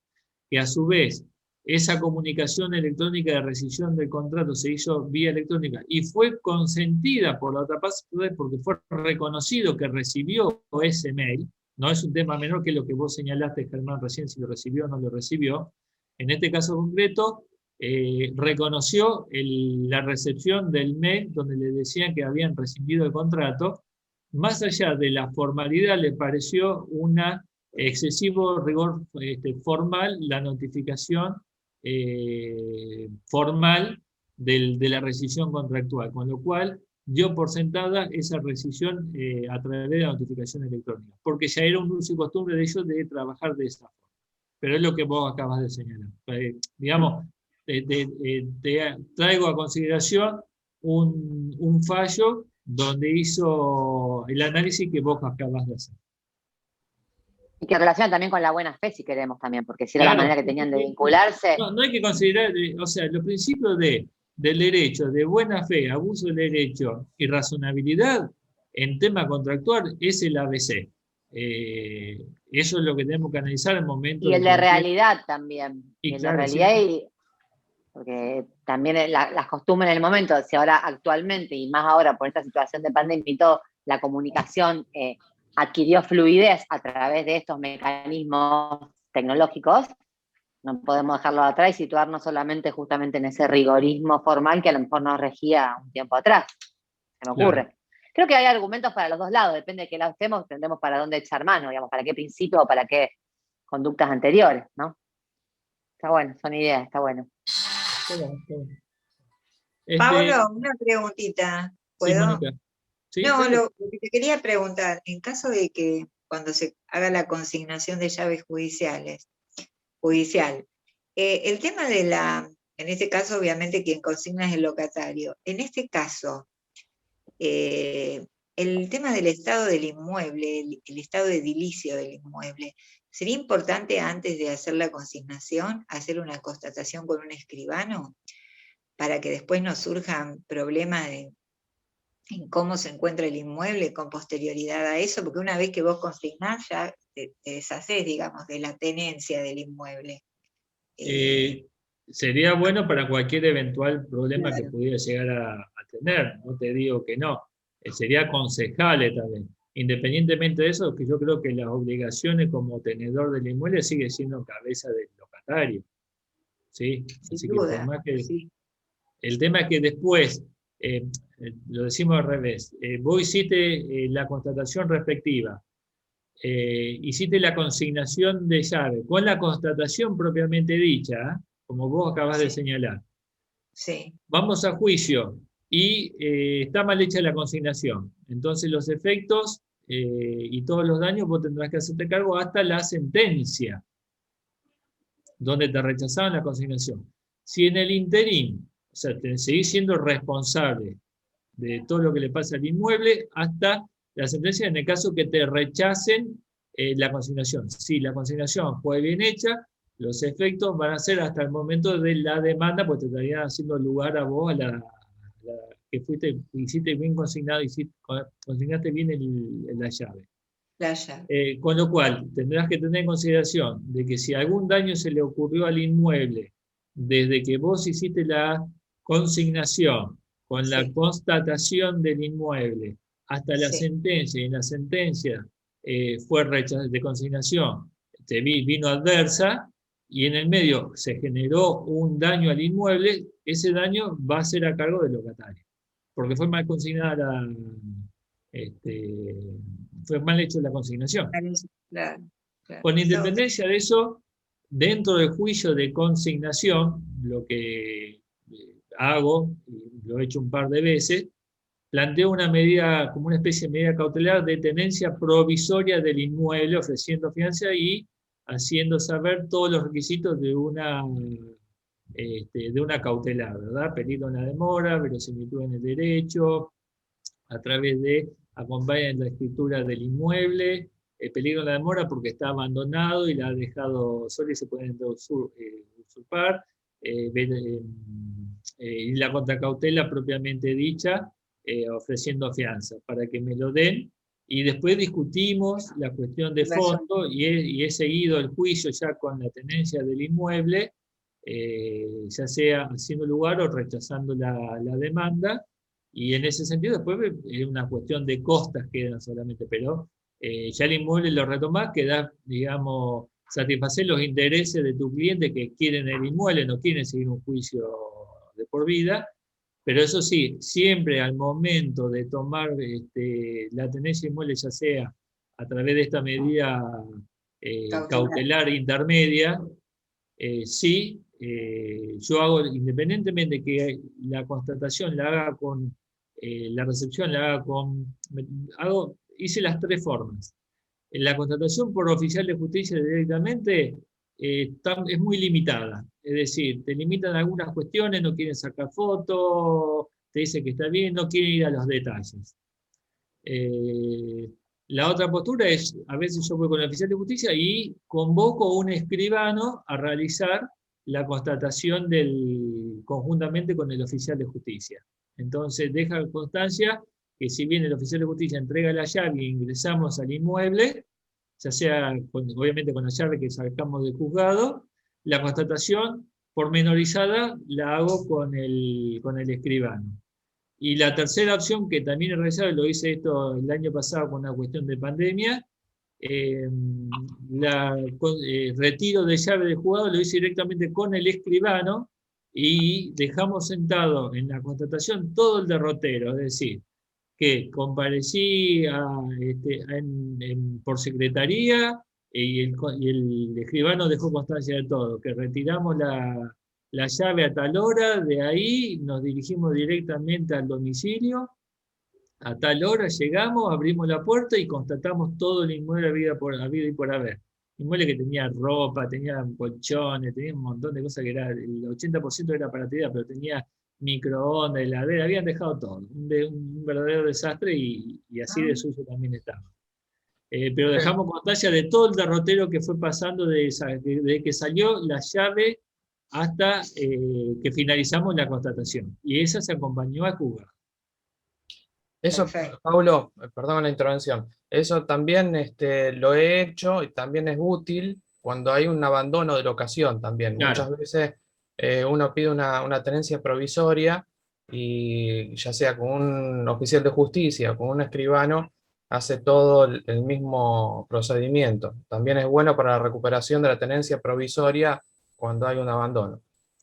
que a su vez esa comunicación electrónica de rescisión del contrato se hizo vía electrónica y fue consentida por la otra parte porque fue reconocido que recibió ese mail. No es un tema menor que lo que vos señalaste, Germán, recién, si lo recibió o no lo recibió. En este caso concreto, reconoció la recepción del mail donde le decían que habían rescindido el contrato. Más allá de la formalidad, le pareció un excesivo rigor formal la notificación formal de la rescisión contractual, con lo cual dio por sentada esa rescisión a través de la notificación electrónica, porque ya era un uso y costumbre de ellos de trabajar de esa forma. Pero es lo que vos acabas de señalar. Digamos, te traigo a consideración un fallo donde hizo el análisis que vos acabas de hacer. Y que relaciona también con la buena fe, si queremos también, porque si era la manera que tenían de vincularse. No hay que considerar, o sea, los principios del derecho, de buena fe, abuso del derecho y razonabilidad en tema contractual es el ABC. Eso es lo que tenemos que analizar en el momento. Y el de realidad también. Y el de realidad, sí. Porque también las costumbres en el momento, si ahora actualmente, y más ahora por esta situación de pandemia y todo, la comunicación adquirió fluidez a través de estos mecanismos tecnológicos, no podemos dejarlo atrás y situarnos solamente justamente en ese rigorismo formal que a lo mejor nos regía un tiempo atrás. Se me ocurre. Claro. Creo que hay argumentos para los dos lados, depende de qué lado estemos, tendremos para dónde echar mano, digamos, para qué principio o para qué conductas anteriores, ¿no? Está bueno, son ideas, está bueno. Pablo, una preguntita, ¿puedo? Sí, no, claro. Lo que te quería preguntar, en caso de que cuando se haga la consignación de llaves judicial, el tema de en este caso obviamente quien consigna es el locatario, en este caso, el tema del estado del inmueble, el estado edilicio del inmueble, ¿sería importante antes de hacer la consignación hacer una constatación con un escribano para que después no surjan problemas en cómo se encuentra el inmueble con posterioridad a eso? Porque una vez que vos consignás ya te deshacés, digamos, de la tenencia del inmueble. Sería bueno para cualquier eventual problema claro. que pudiera llegar a tener, no te digo que no. Sería aconsejable también. Independientemente de eso, que yo creo que las obligaciones como tenedor del inmueble sigue siendo cabeza del locatario. ¿Sí? Así que por más que sí. El tema es que después, lo decimos al revés, vos hiciste la constatación respectiva, hiciste la consignación de llave, con la constatación propiamente dicha, como vos acabas de señalar. Sí. Vamos a juicio y está mal hecha la consignación. Entonces los efectos y todos los daños vos tendrás que hacerte cargo hasta la sentencia, donde te rechazaban la consignación. Si en el interín, o sea, te seguís siendo responsable de todo lo que le pasa al inmueble hasta la sentencia en el caso que te rechacen la consignación. Si la consignación fue bien hecha, los efectos van a ser hasta el momento de la demanda, pues te estarían haciendo lugar a vos, que hiciste bien consignado, consignaste bien la llave. La llave. Con lo cual, tendrás que tener en consideración de que si algún daño se le ocurrió al inmueble, desde que vos hiciste la consignación, con la constatación del inmueble, hasta la sentencia, y en la sentencia fue rechazo de consignación, vino adversa, y en el medio se generó un daño al inmueble, ese daño va a ser a cargo del locatario, porque fue mal consignada fue mal hecho la consignación. Claro, claro. Con independencia de eso, dentro del juicio de consignación, lo que hago, y lo he hecho un par de veces, planteo una medida, como una especie de medida cautelar de tenencia provisoria del inmueble, ofreciendo fianza y haciendo saber todos los requisitos de una cautelar, ¿verdad? Peligro en la demora, verosimilitud en el derecho, a través de acompañar en la escritura del inmueble, peligro en la demora porque está abandonado y la ha dejado sola y se pueden usurpar, y la contracautela propiamente dicha, ofreciendo fianza, para que me lo den, y después discutimos la cuestión de fondo, y he seguido el juicio ya con la tenencia del inmueble, ya sea haciendo lugar o rechazando la demanda, y en ese sentido después es una cuestión de costas quedan solamente, pero ya el inmueble lo retomás, queda, digamos, satisfacer los intereses de tu cliente que quieren el inmueble, no quieren seguir un juicio de por vida, pero eso sí, siempre al momento de tomar la tenencia inmueble, ya sea a través de esta medida cautelar intermedia, sí, yo hago, independientemente de que la constatación la haga con, la recepción la haga con, hice las tres formas. La constatación por oficial de justicia directamente es muy limitada, es decir, te limitan algunas cuestiones, no quieren sacar fotos, te dicen que está bien, no quieren ir a los detalles. La otra postura es, a veces yo voy con el oficial de justicia y convoco a un escribano a realizar la constatación conjuntamente con el oficial de justicia. Entonces deja constancia que si bien el oficial de justicia entrega la llave e ingresamos al inmueble, ya sea obviamente con la llave que sacamos del juzgado, la constatación pormenorizada la hago con el escribano. Y la tercera opción, que también he realizado, lo hice esto el año pasado con una cuestión de pandemia, retiro de llave del juzgado lo hice directamente con el escribano y dejamos sentado en la constatación todo el derrotero, es decir, que comparecí por secretaría y el escribano dejó constancia de todo, que retiramos la llave a tal hora, de ahí nos dirigimos directamente al domicilio, a tal hora llegamos, abrimos la puerta y constatamos todo el inmueble habido y por haber. Inmueble que tenía ropa, tenía colchones, tenía un montón de cosas que era, el 80% era para tirar, pero tenía microondas, heladera, habían dejado todo. Un verdadero desastre y así de sucio también estaba. Pero dejamos constancia de todo el derrotero que fue pasando desde que salió la llave hasta que finalizamos la constatación. Y esa se acompañó a juzgado. Eso, Paulo, perdón la intervención, eso también lo he hecho y también es útil cuando hay un abandono de locación también. Claro. Muchas veces uno pide una tenencia provisoria y ya sea con un oficial de justicia o con un escribano, hace todo el mismo procedimiento. También es bueno para la recuperación de la tenencia provisoria cuando hay un abandono.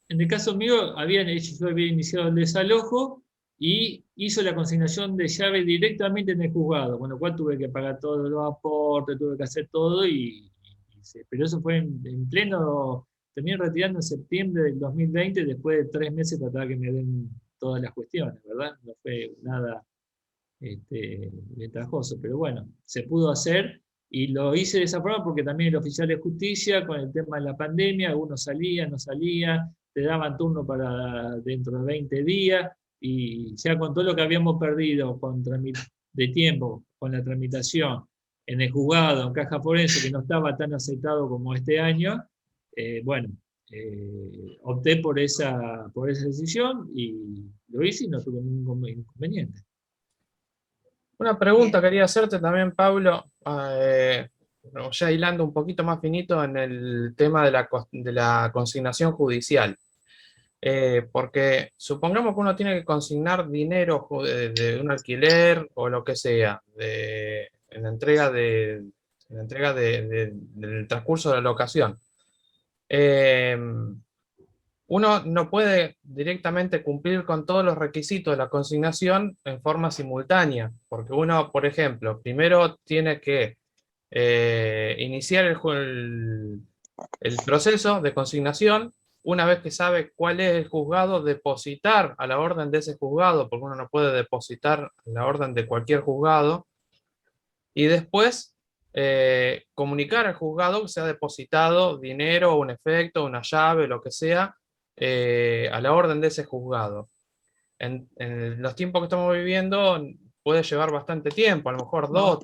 En el caso mío, yo había iniciado el desalojo y hizo la consignación de llave directamente en el juzgado, con lo cual tuve que pagar todos los aportes, tuve que hacer todo, pero eso fue en pleno, terminé retirando en septiembre del 2020, después de 3 meses trataba que me den todas las cuestiones, ¿verdad? No fue nada ventajoso, pero bueno, se pudo hacer y lo hice de esa forma porque también el oficial de justicia, con el tema de la pandemia, algunos salían, no salían, te daban turno para dentro de 20 días, y ya con todo lo que habíamos perdido de tiempo con la tramitación en el juzgado, en caja forense, que no estaba tan aceptado como este año, opté por esa decisión y lo hice y no tuve ningún inconveniente. Una pregunta quería hacerte también, Pablo, ya hilando un poquito más finito en el tema de la consignación judicial. Porque supongamos que uno tiene que consignar dinero de un alquiler o lo que sea, en la entrega del transcurso de la locación. uno no puede directamente cumplir con todos los requisitos de la consignación en forma simultánea, porque uno, por ejemplo, primero tiene que iniciar el proceso de consignación. Una vez que sabe cuál es el juzgado, depositar a la orden de ese juzgado, porque uno no puede depositar la orden de cualquier juzgado, y después comunicar al juzgado que se ha depositado dinero, un efecto, una llave, lo que sea, a la orden de ese juzgado. En los tiempos que estamos viviendo puede llevar bastante tiempo, a lo mejor No.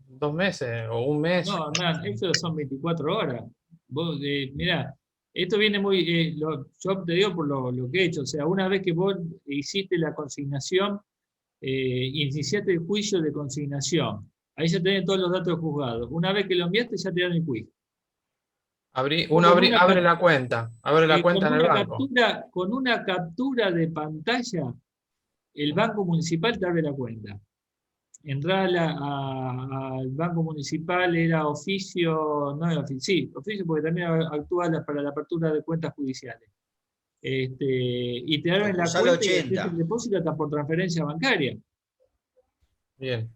2 meses o un mes. No, Hernán, esto son 24 horas. Vos, mirá, esto viene muy, yo te digo por lo que he hecho, o sea, una vez que vos hiciste la consignación, iniciaste el juicio de consignación, ahí ya tenés todos los datos juzgados. Una vez que lo enviaste, ya te dan el quiz. Abre la cuenta en el banco. Con una captura de pantalla, el Banco Municipal te abre la cuenta. Entrar al Banco Municipal era oficio, no era oficio, sí, oficio porque también actúa para la apertura de cuentas judiciales. Y te abren la cuenta 80. Y el depósito está por transferencia bancaria. Bien.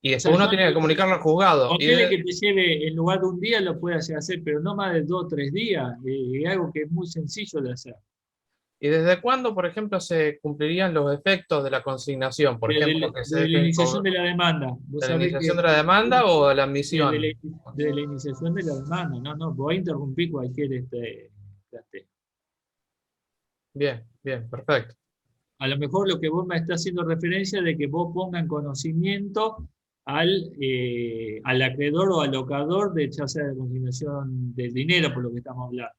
Y después uno tiene que comunicarlo al juzgado. Quiere que te lleve, en lugar de un día, lo puedas hacer, pero no más de 2 o 3 días. Es algo que es muy sencillo de hacer. ¿Y desde cuándo, por ejemplo, se cumplirían los efectos de la consignación? Por ejemplo, desde la iniciación de la demanda. ¿De la iniciación de la demanda o de la admisión? Desde la iniciación de la demanda. No, voy a interrumpir cualquier planteo. Bien, perfecto. A lo mejor lo que vos me estás haciendo referencia de que vos pongas en conocimiento al acreedor o al locador de ya sea de consignación del dinero, por lo que estamos hablando.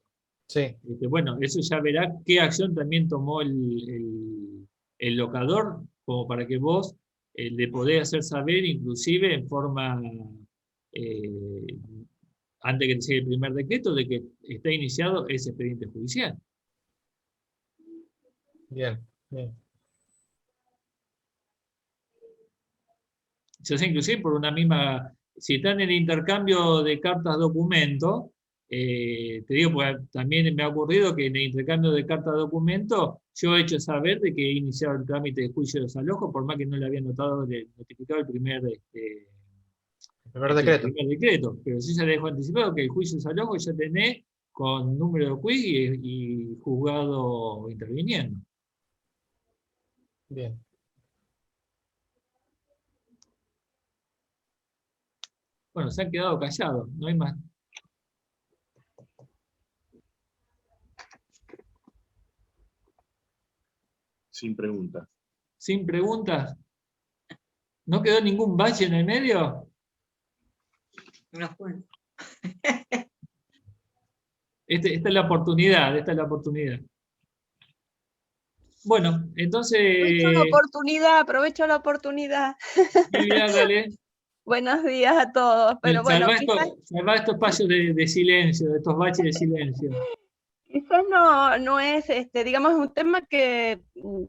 Sí. Bueno, eso ya verá qué acción también tomó el locador, como para que vos le podés hacer saber, inclusive en forma, antes que te llegue el primer decreto, de que está iniciado ese expediente judicial. Bien. Se hace inclusive por una misma, si están en el intercambio de cartas documento, te digo, porque también me ha ocurrido que en el intercambio de cartas documento yo he hecho saber de que he iniciado el trámite de juicio de desalojo, por más que no le había notificado el primer decreto. Pero sí se dejó anticipado que el juicio de desalojo ya tenés con número de quiz y juzgado interviniendo. Bien. Bueno, se han quedado callados, no hay más. Sin preguntas. ¿Sin preguntas? ¿No quedó ningún bache en el medio? No fue. Esta es la oportunidad, Bueno, entonces... Aprovecho la oportunidad. Silvia, dale. Buenos días a todos. Pero bueno, salva estos espacios de silencio, estos baches de silencio. Quizás no es, digamos, un tema que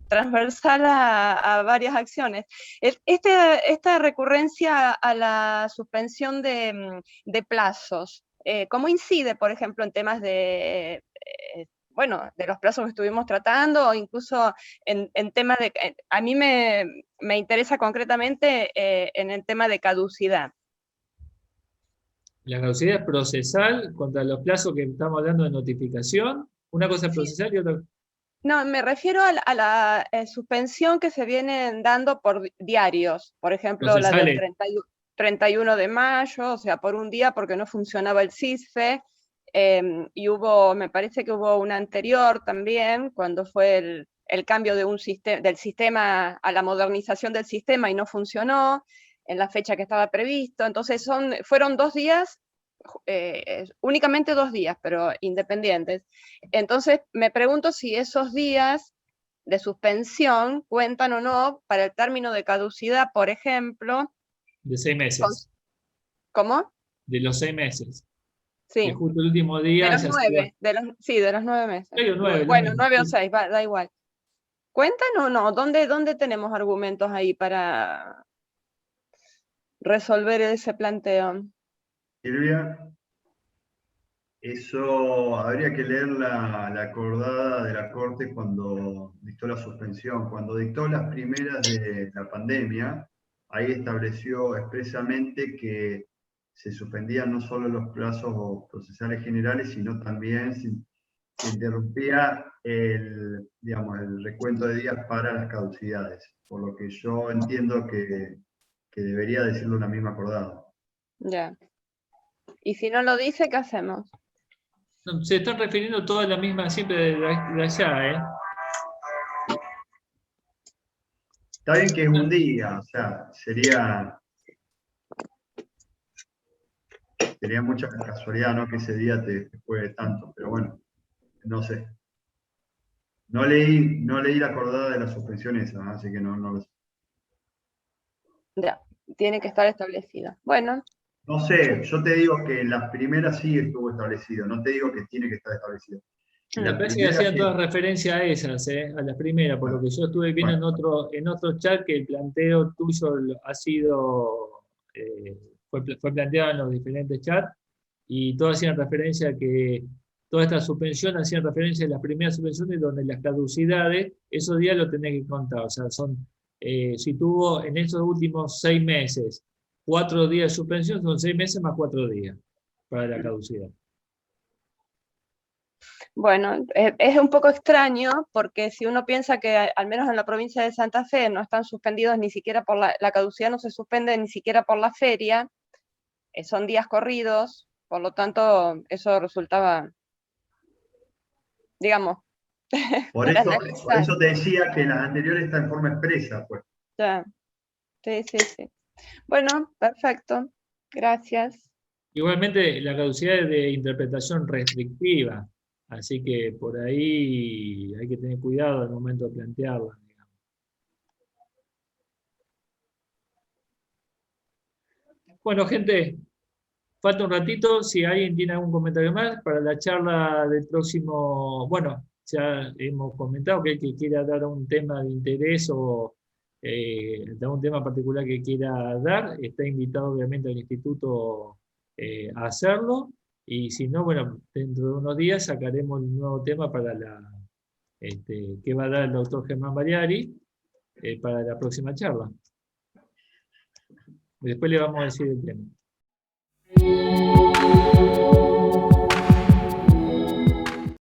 transversal a varias acciones. Esta recurrencia a la suspensión de plazos, ¿cómo incide, por ejemplo, en temas de los plazos que estuvimos tratando, o incluso en temas de... A mí me interesa concretamente en el tema de caducidad. La caducidad procesal contra los plazos que estamos hablando de notificación. Una cosa es procesal y otra... No, me refiero a la suspensión que se vienen dando por diarios. Por ejemplo, procesales. La del 31 de mayo, o sea, por un día porque no funcionaba el CISFE. Y me parece que hubo una anterior también, cuando fue el cambio de del sistema a la modernización del sistema y no funcionó en la fecha que estaba previsto. Entonces fueron 2 días, únicamente 2 días, pero independientes. Entonces me pregunto si esos días de suspensión cuentan o no para el término de caducidad, por ejemplo. De 6 meses. ¿Cómo? De los 6 meses. Sí. Que justo el último día... De los 9, de los 9 meses. Los 9, bueno, 9 o 6, da igual. ¿Cuentan o no? ¿Dónde tenemos argumentos ahí para resolver ese planteo? Silvia. Eso habría que leer la acordada de la Corte cuando dictó la suspensión. Cuando dictó las primeras de la pandemia, ahí estableció expresamente que se suspendían no solo los plazos procesales generales, sino también se interrumpía digamos, el recuento de días para las caducidades. Por lo que yo entiendo que debería decirlo la misma acordada. Ya. Y si no lo dice, ¿qué hacemos? Se están refiriendo todas a la misma, siempre de allá, ¿eh? Está bien que es un día, o sea, sería mucha casualidad, ¿no? Que ese día te juegue tanto, pero bueno, no sé. No leí la acordada de la suspensión esa, ¿no? Así que no lo sé. Ya, tiene que estar establecida. Bueno. No sé, yo te digo que en las primeras sí estuvo establecido, no te digo que tiene que estar establecido. Me parece que hacían todas referencia a esas, a las primeras, por lo que yo estuve viendo en otro chat que el planteo tuyo ha sido, fue planteado en los diferentes chats, y todas hacían referencia a que toda esta suspensión hacían referencia a las primeras suspensiones donde las caducidades, esos días lo tenés que contar, o sea, son, si tuvo en esos últimos 6 meses 4 días de suspensión, son 6 meses más 4 días para la caducidad. Bueno, es un poco extraño porque si uno piensa que al menos en la provincia de Santa Fe no están suspendidos ni siquiera por la caducidad, no se suspende ni siquiera por la feria, son días corridos, por lo tanto eso resultaba, digamos, por eso te decía que las anteriores están en forma expresa, pues. Ya. Sí. Bueno, perfecto, gracias. Igualmente la caducidad es de interpretación restrictiva. Así que por ahí hay que tener cuidado al momento de plantearla. Digamos. Bueno, gente, falta un ratito. Si alguien tiene algún comentario más para la charla del próximo, bueno, ya hemos comentado que el que quiera dar un tema de interés o algún tema particular que quiera dar, está invitado obviamente al instituto a hacerlo. Y si no, bueno, dentro de unos días sacaremos un nuevo tema para que va a dar el doctor Germán Bariari para la próxima charla. Después le vamos a decir el tema.